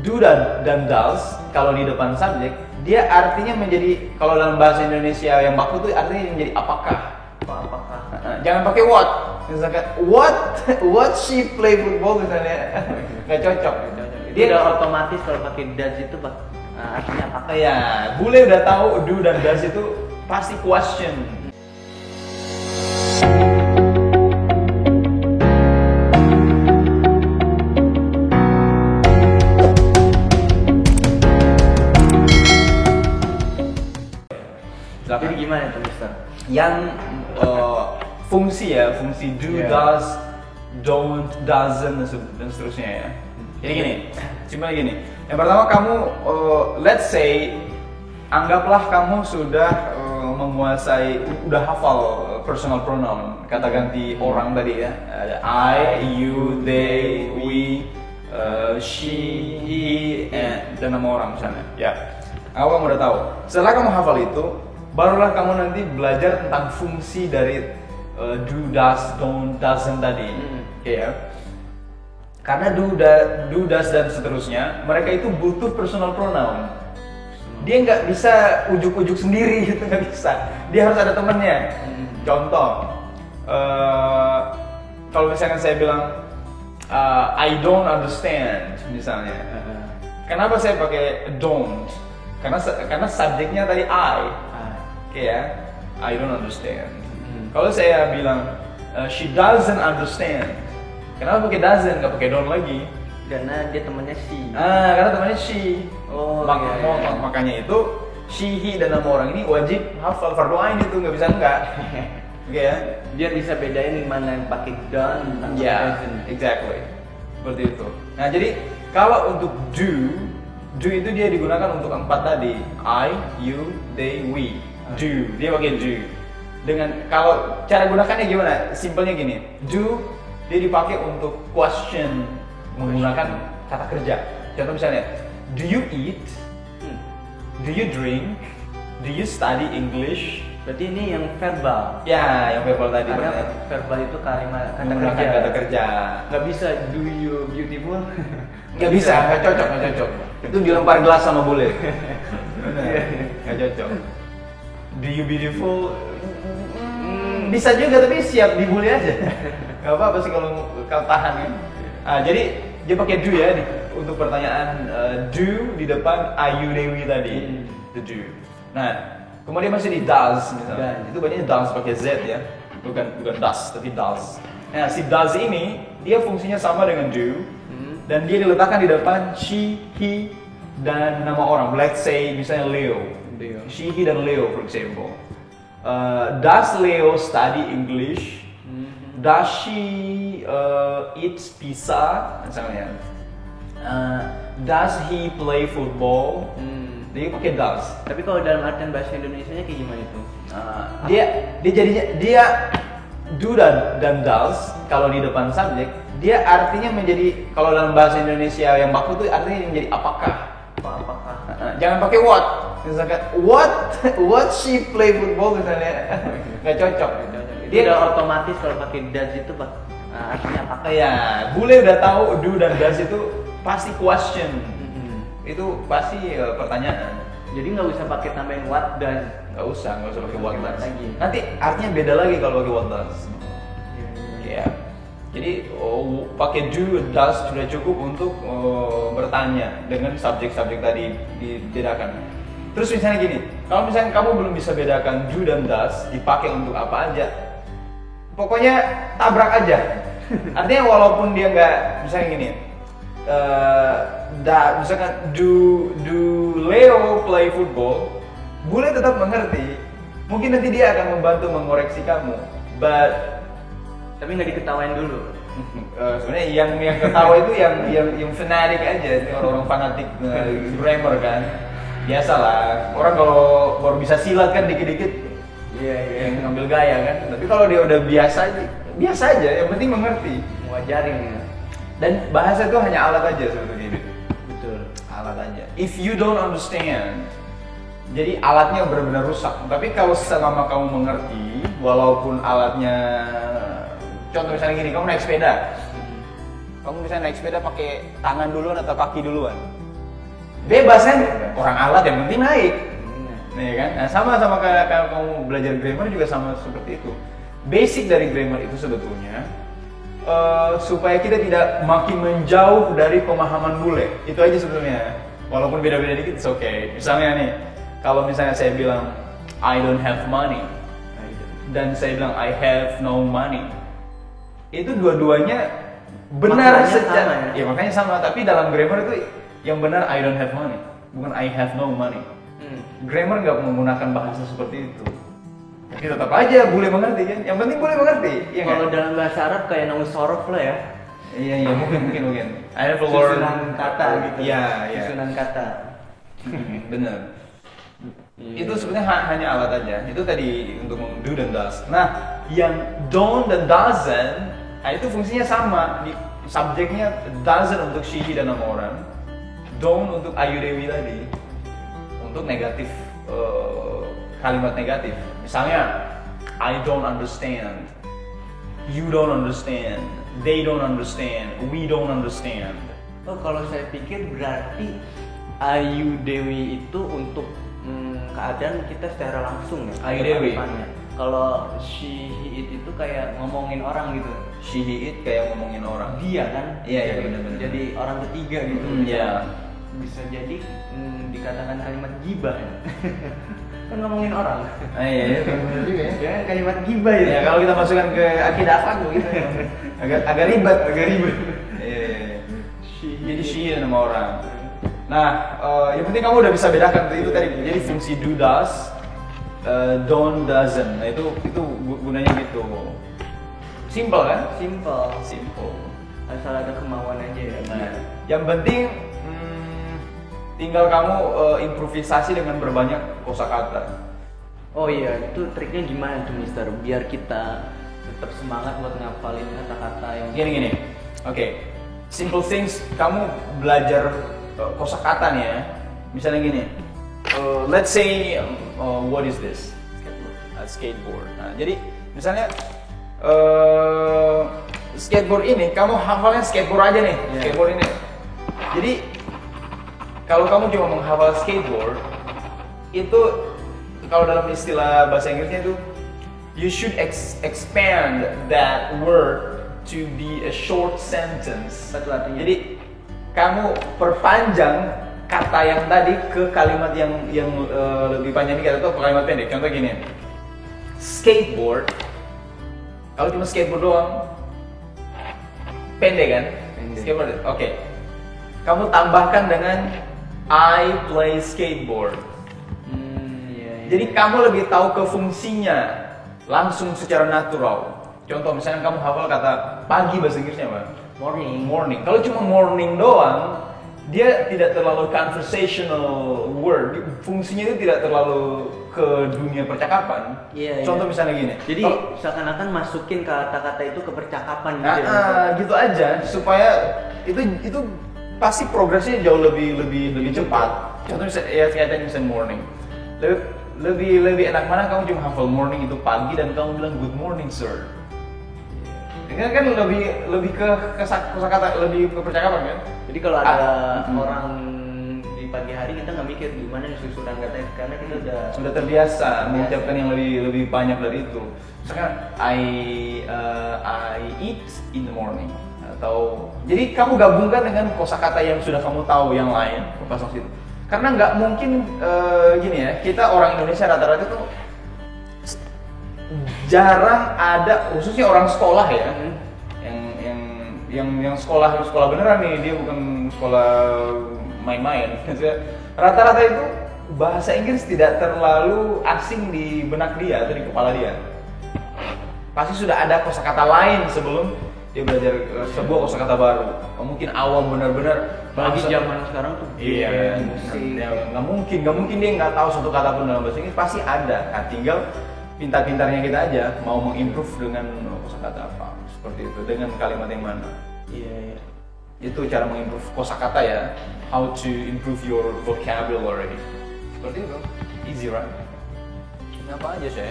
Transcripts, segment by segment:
do dan does kalau di depan subjek dia artinya menjadi, kalau dalam bahasa Indonesia yang baku tuh artinya menjadi apakah. Apakah? Jangan pakai what. Misalkan what she play football misalnya nggak cocok. Dia udah otomatis kalau pakai does itu artinya apakah? Ya, bule udah tahu do dan does itu pasti question. Jadi gimana tuh Mister? Yang fungsi do, does, don't, doesn't dan seterusnya ya. Jadi gini, simpelnya gini. Yang pertama kamu, let's say, anggaplah kamu sudah menguasai, udah hafal personal pronoun, kata ganti orang tadi ya. Ada I, you, they, we, she, he, dan nama orang misalnya. Ya, kamu udah tahu. Setelah kamu hafal itu, barulah kamu nanti belajar tentang fungsi dari do, does, don't, doesn't tadi, ya. Karena do, does dan seterusnya, mereka itu butuh personal pronoun. Dia nggak bisa ujuk-ujuk sendiri, gitu nggak bisa. Dia harus ada temennya. Contoh, kalau misalkan saya bilang I don't understand, misalnya. Kenapa saya pakai don't? Karena subjeknya tadi I. Ya, I don't understand. Kalau saya bilang she doesn't understand, kenapa pakai doesn't, nggak pakai don't lagi? Karena dia temannya she. Karena temannya she. Oh, Makanya itu she, he dan nama orang ini wajib hafal, fardu ain itu, nggak bisa enggak. Oke ya? Dia bisa bedain mana yang pakai don't, mana Ya, exactly. Seperti itu. Nah, jadi kalau untuk do itu dia digunakan untuk empat tadi. I, you, they, we. Do, dia pakai do. Dengan kalau cara gunakannya gimana? Simpelnya gini. Do dia dipakai untuk question menggunakan kata kerja. Contoh misalnya, do you eat? Do you drink? Do you study English? Berarti ini yang verbal. Ya, yang verbal tadi. Karena verbal itu kalimat menggunakan kata kerja. Nggak bisa do you beautiful. Nggak bisa, nggak cocok. Itu dilempar gelas sama bule. Nggak cocok. Do you beautiful? Bisa juga, tapi siap dibully aja. Gak apa-apa sih kalau tahan ya. Jadi dia pakai do ya untuk pertanyaan do di depan ayu dewi tadi. The do. Nah, kemudian masih di does misalnya. Itu banyaknya does pakai z ya. Bukan does, tapi does. Nah, si does ini dia fungsinya sama dengan do. Dan dia diletakkan di depan she, he, dan nama orang. Let's say misalnya Leo. She, he, dan Leo for example. Does Leo study English? Does she eat pizza? Misalnya. Does he play football? Dia pakai does. Tapi kalau dalam artian bahasa Indonesianya kayak gimana itu? Dia do dan does kalau di depan subjek dia artinya menjadi, kalau dalam bahasa Indonesia yang baku tuh artinya menjadi apakah. Jangan pakai what. Misalkan what she play football misalnya nggak cocok. Dia udah otomatis kalau pakai does itu artinya apakah? Ya, bule udah tahu do dan does itu pasti question. Itu pasti pertanyaan. Jadi nggak usah pakai tambahin what does. Nggak usah pakai what does. Lagi. Nanti artinya beda lagi kalau pakai what does. Ya. Jadi pakai do, does sudah cukup untuk bertanya dengan subjek-subjek tadi dibedakan. Terus misalnya gini, kalau misalnya kamu belum bisa bedakan do dan does dipakai untuk apa aja, pokoknya tabrak aja. Artinya walaupun dia nggak, misalnya gini, misalkan do Leo play football, bule tetap mengerti. Mungkin nanti dia akan membantu mengoreksi kamu, tapi nggak diketawain dulu. Sebenarnya yang ketawa itu yang fanatik aja, orang-orang fanatik grammar kan. Biasalah, orang kalau baru bisa silat kan dikit-dikit yang ngambil gaya kan. Tapi kalau dia udah biasa aja, yang penting mengerti. Wajarin ya. Dan bahasa itu hanya alat aja sebetulnya. Betul. Alat aja. If you don't understand, jadi alatnya benar-benar rusak. Tapi kalau selama kamu mengerti, walaupun alatnya, contoh misalnya gini, kamu naik sepeda. Kamu misalnya naik sepeda pakai tangan duluan atau kaki duluan? bebas kan, orang alat yang penting naik. Nih kan, nah, sama kayak kamu belajar grammar juga sama seperti itu. Basic dari grammar itu sebetulnya supaya kita tidak makin menjauh dari pemahaman bule. Itu aja sebetulnya. Walaupun beda-beda dikit, it's okay. Misalnya nih, kalau misalnya saya bilang I don't have money dan saya bilang I have no money, itu dua-duanya benar secara ya makanya sama. Tapi dalam grammar itu yang benar I don't have money, bukan I have no money. Grammar nggak menggunakan bahasa seperti itu. Tapi tetap aja boleh mengerti kan? Yang penting boleh mengerti. Ya kalau kan? dalam bahasa Arab kayak nahu sorof lah ya. Iya mungkin. I have Susunan kata gitu. Iya. Susunan kata. Bener. Itu sebenarnya hanya alat aja. Itu tadi untuk do dan does. Nah, yang don't dan doesn't, itu fungsinya sama. Subjeknya doesn't untuk she, he dan nama orang. Don't untuk Ayu Dewi tadi. Untuk negatif, kalimat negatif. Misalnya, I don't understand, you don't understand, they don't understand, we don't understand. Oh, kalau saya pikir berarti Ayu Dewi itu untuk keadaan kita secara langsung ya. Ayu Dewi. Kalau she he it itu kayak ngomongin orang gitu. She he it kayak ngomongin orang. Dia kan? Iya benar-benar. Jadi orang ketiga gitu. Iya. Bisa jadi dikatakan kalimat gibah ya. Kan ngomongin orang. Iya benar juga ya. Ya kalimat gibah ya. Ya kalau kita masukkan ke akidah akhlak gitu ya. agak ribet. Iya. Jadi she nama orang. Nah, yang penting kamu udah bisa bedakan itu tadi. Jadi fungsi do does, don't doesn't. Nah itu gunanya gitu. Simple kan? Simple. Asal ada kemauan aja ya. Nah, yang penting tinggal kamu improvisasi dengan berbanyak kosakata. Oh iya, itu triknya gimana tuh Mister? Biar kita tetap semangat buat ngapalin kata-kata yang Gini. Oke. Simple things, kamu belajar kosakata nih ya. Misalnya gini. Let's say what is this? Skateboard. Nah, jadi misalnya skateboard ini kamu hafalnya skateboard aja nih. Yeah. Skateboard ini. Jadi kalau kamu cuma menghafal skateboard, itu kalau dalam istilah bahasa Inggrisnya itu you should expand that word to be a short sentence. Betul artinya. Jadi kamu perpanjang kata yang tadi ke kalimat yang lebih panjang dikit atau kalimat pendek. Contoh gini, skateboard. Kalau cuma skateboard doang, pendek kan? Skateboard. Oke. Kamu tambahkan dengan I play skateboard. Iya. Jadi kamu lebih tahu ke fungsinya langsung secara natural. Contoh misalnya kamu hafal kata pagi bahasa Inggrisnya apa? Morning. Kalau cuma morning doang, dia tidak terlalu conversational word. Fungsinya itu tidak terlalu ke dunia percakapan. Iya. Contoh misalnya gini. Jadi seakan-akan masukin kata-kata itu ke percakapan gitu. Gitu aja supaya itu pasti progresnya jauh lebih cepat. Contoh misalnya ya kayak misalnya morning. Lebih enak mana kamu cuma hafal morning itu pagi dan kamu bilang good morning sir. Ini kan lebih ke kosakata, lebih ke percakapan kan. Jadi kalau ada orang di pagi hari kita nggak mikir gimana susunan katanya karena kita sudah terbiasa mengucapkan yang lebih banyak dari itu. Misalkan I eat in the morning atau jadi kamu gabungkan dengan kosakata yang sudah kamu tahu yang lain pasang situ. Karena nggak mungkin gini ya, kita orang Indonesia rata-rata tuh jarang ada, khususnya orang sekolah ya, yang sekolah beneran nih, dia bukan sekolah main-main. Rata-rata itu bahasa Inggris tidak terlalu asing di benak dia atau di kepala dia. Pasti sudah ada kosakata lain sebelum dia belajar sebuah kosakata baru. Mungkin awam benar-benar. Bagi zaman sekarang tuh. Iya. Nggak mungkin dia nggak tahu satu kata pun dalam bahasa Inggris, pasti ada. Nah, tinggal pintar-pintarnya kita aja mau mengimprove dengan kosakata apa, seperti itu, dengan kalimat yang mana. Iya. Itu cara mengimprove kosakata ya. How to improve your vocabulary. Seperti itu. Easy right? Apa aja sih?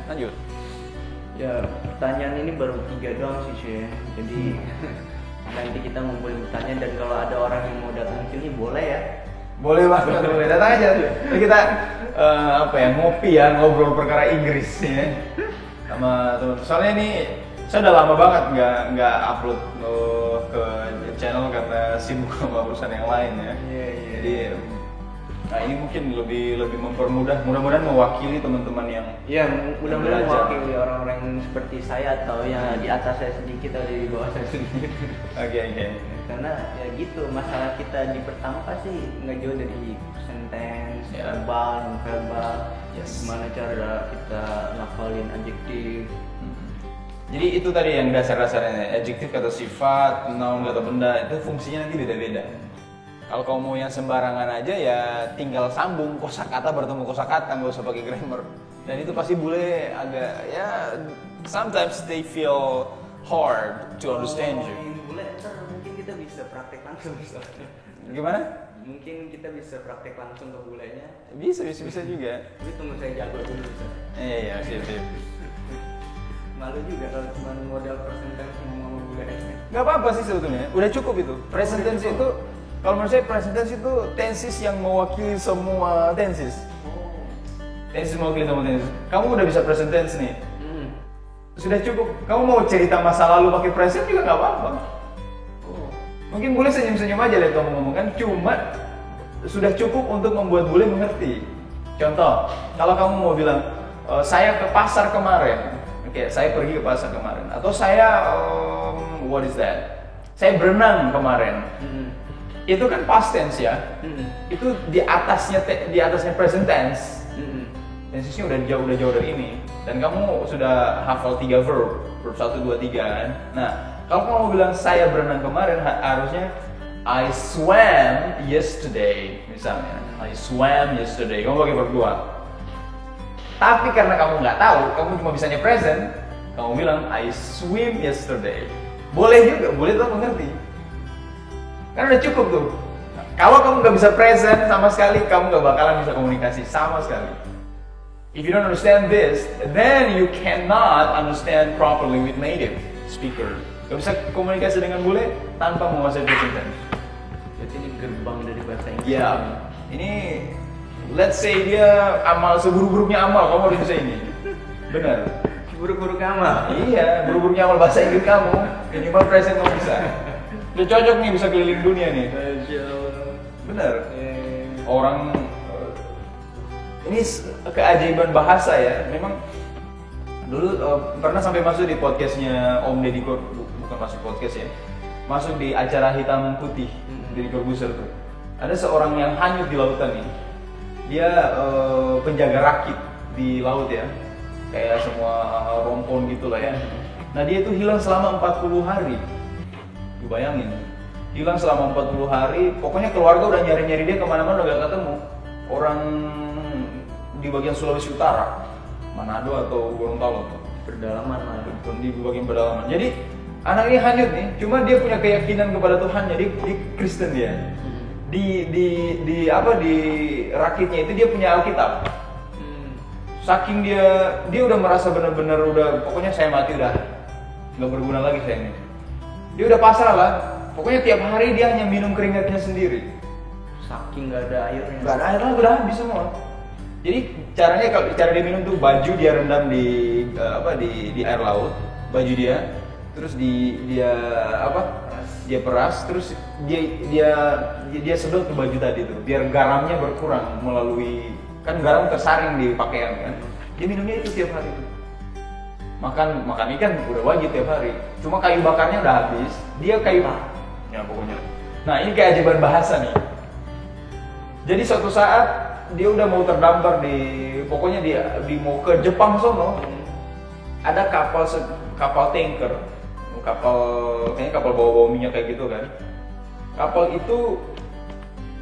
Lanjut. Ya, pertanyaan ini baru 3 doang sih Syekh. Jadi nanti kita ngumpulin pertanyaan dan kalau ada orang yang mau datang ke sini boleh ya. Boleh banget, boleh datang aja. Kita ngopi ya, ngobrol perkara Inggris ya. Sama teman. Soalnya ini saya udah lama banget nggak upload ke channel karena sibuk sama urusan yang lain ya. Jadi ini mungkin lebih mempermudah, mudah-mudahan mewakili teman-teman yang mudah-mudahan mewakili orang-orang seperti saya atau yang di atas saya sedikit atau di bawah saya sedikit. Oke. Karena ya gitu, masalah kita di pertama pasti nggak jauh dari sentence, verbal, gimana cara kita ngafalin adjektif. Jadi itu tadi yang dasar-dasarnya, adjektif kata sifat, noun kata benda, itu fungsinya nanti beda-beda. Kalau kamu mau yang sembarangan aja ya tinggal sambung kosakata bertemu kosakata, nggak usah pakai grammar. Dan itu pasti bule agak ya sometimes they feel hard to understand you. Bule mungkin kita bisa praktek langsung. Gimana? Mungkin kita bisa praktek langsung ke bulenya. Bisa juga. Tapi tunggu saya jago dulu. Iya, siap. Malu juga kalau cuma modal presentasi ngomong bule. Nggak apa-apa sih sebetulnya, udah cukup itu. Presentasi itu, kalau menurut saya presentasi itu tenses yang mewakili semua tenses. Tenses mewakili semua tenses. Kamu udah bisa present tense nih. Sudah cukup. Kamu mau cerita masa lalu pakai present juga nggak apa-apa. Mungkin boleh senyum-senyum aja lihat kamu ngomong kan, cuma sudah cukup untuk membuat bule mengerti. Contoh, kalau kamu mau bilang, saya ke pasar kemarin, saya pergi ke pasar kemarin, atau saya, what is that? Saya berenang kemarin. Itu kan past tense ya. Itu di atasnya present tense. Tensesnya udah jauh dari ini. Dan kamu sudah hafal 3 verb 1, 2, 3 kan. Nah, kalau kamu bilang saya berenang kemarin, harusnya I swam yesterday misalnya. I swam yesterday. Kamu pakai verb 2. Tapi karena kamu nggak tahu, kamu cuma bisanya present, kamu bilang I swim yesterday. Boleh juga, boleh tuh mengerti. Kan udah cukup tuh. Kalau kamu nggak bisa present sama sekali, kamu nggak bakalan bisa komunikasi sama sekali. If you don't understand this, then you cannot understand properly with native speaker. Gak bisa komunikasi dengan bule tanpa menguasai present tense. Jadi ini gerbang dari bahasa Inggris. Ya, ini let's say dia amal seburuk-buruknya amal, kamu harus bisa ini. Benar. Buruk-buruk amal. Iya, buruk-buruknya amal bahasa Inggris kamu. Minimal present kamu bisa. Udah cocok nih bisa keliling dunia nih. Benar. Orang ini keajaiban bahasa ya. Memang dulu pernah sampai masuk di podcastnya Om Deddy bukan masuk podcast ya, masuk di acara Hitam Putih Deddy Corbuzier tuh. Ada seorang yang hanyut di lautan nih. Dia penjaga rakit di laut ya, kayak semua rompon gitulah ya. Nah dia itu hilang selama 40 hari. Bayangin, hilang selama 40 hari. Pokoknya keluarga udah nyari-nyari dia kemana-mana udah gak ketemu. Orang di bagian Sulawesi Utara, Manado atau Gorontalo tuh, pedalaman di bagian pedalaman. Jadi anak ini hanyut nih, cuma dia punya keyakinan kepada Tuhan, jadi di Kristen dia. Di rakitnya itu dia punya Alkitab. Saking dia udah merasa benar-benar udah, pokoknya saya mati udah nggak berguna lagi saya ini. Dia udah pasrah lah. Pokoknya tiap hari dia hanya minum keringatnya sendiri. Saking nggak ada airnya. Nggak ada air lah, udah habis semua. Jadi cara dia minum tuh baju dia rendam di air laut, baju dia, terus dia peras, terus dia sedot ke baju tadi tuh, biar garamnya berkurang melalui, kan garam tersaring di pakaian kan. Dia minumnya itu tiap hari tuh. Makan ikan udah wajib tiap hari. Cuma kayu bakarnya udah habis, dia kayu ya pokoknya. Nah ini keajaiban bahasa nih. Jadi suatu saat dia udah mau terdampar pokoknya di mau ke Jepang sono. Ada kapal tanker, kayaknya kapal bawa minyak kayak gitu kan. Kapal itu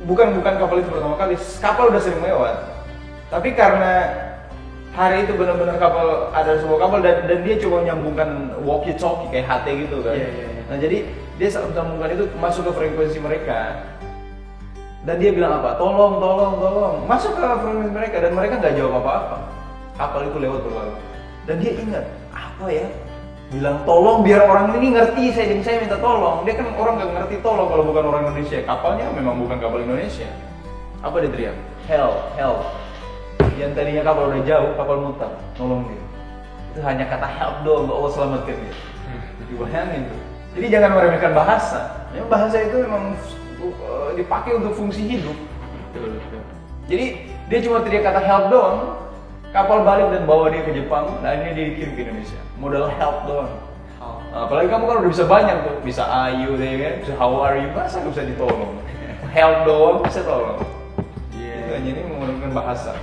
bukan kapal itu pertama kali, kapal udah sering lewat. Tapi karena hari itu benar-benar ada sebuah kapal dan dia coba nyambungkan walkie talkie kayak HT gitu kan. Nah jadi dia sambungkan itu masuk ke frekuensi mereka. Dan dia bilang apa? Tolong. Masuk ke frekuensi mereka dan mereka nggak jawab apa-apa. Kapal itu lewat berlalu. Dan dia ingat apa ya? Bilang tolong biar orang ini ngerti saya minta tolong. Dia kan orang nggak ngerti tolong kalau bukan orang Indonesia. Kapalnya memang bukan kapal Indonesia. Apa dia teriak? Help, help. Yang tadinya kapal udah jauh, kapal muter, nolong dia. Itu hanya kata help doang, Allah selamatkan dia. Dibayangin tuh. Jadi jangan meremehkan bahasa. Memang bahasa itu memang dipakai untuk fungsi hidup. Betul, betul. Jadi dia cuma teriak kata help doang, kapal balik dan bawa dia ke Jepang, dan akhirnya dia dikirim ke Indonesia. Modal help doang. Apalagi kamu kan udah bisa banyak tuh, bisa ayu deh kan, bisa how are you, masa nggak bisa ditolong? Help doang bisa tolong. Iya. Jadi menggunakan bahasa.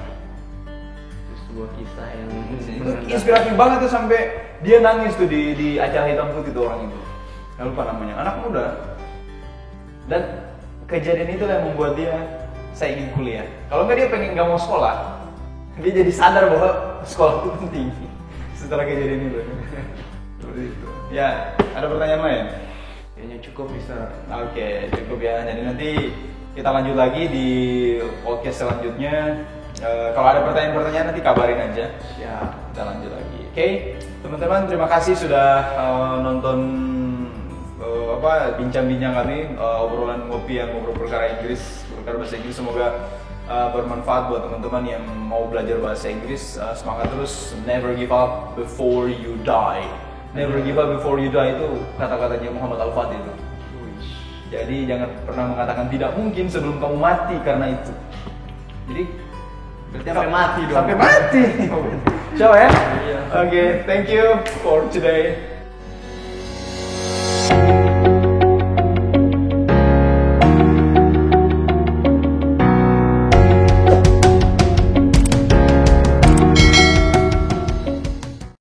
Itu sebuah kisah yang Itu inspiratif banget tuh sampai dia nangis tuh di acara hitam putih tuh orang itu. Nggak lupa namanya, anak muda. Dan kejadian itu yang membuat dia saya ingin kuliah. Kalau nggak dia pengen nggak mau sekolah, dia jadi sadar bahwa sekolah itu penting setelah kejadian itu. Seperti itu. Ya, ada pertanyaan lain? kayaknya cukup bisa. Oke, cukup ya. Jadi nanti kita lanjut lagi di podcast selanjutnya. Kalau ada pertanyaan-pertanyaan nanti kabarin aja. Ya, kita lanjut lagi. Oke, teman-teman terima kasih sudah nonton bincang-bincang kami, obrolan ngopi yang ngobrol perkara Inggris, perkara bahasa Inggris. Semoga bermanfaat buat teman-teman yang mau belajar bahasa Inggris. Semangat terus, never give up before you die. Never give up before you die itu kata-katanya Muhammad Al-Fatih itu. Jadi jangan pernah mengatakan tidak mungkin sebelum kamu mati karena itu. Jadi Berarti sampai mati dong. Sampai mati. Ciao ya. Iya. Oke, thank you for today.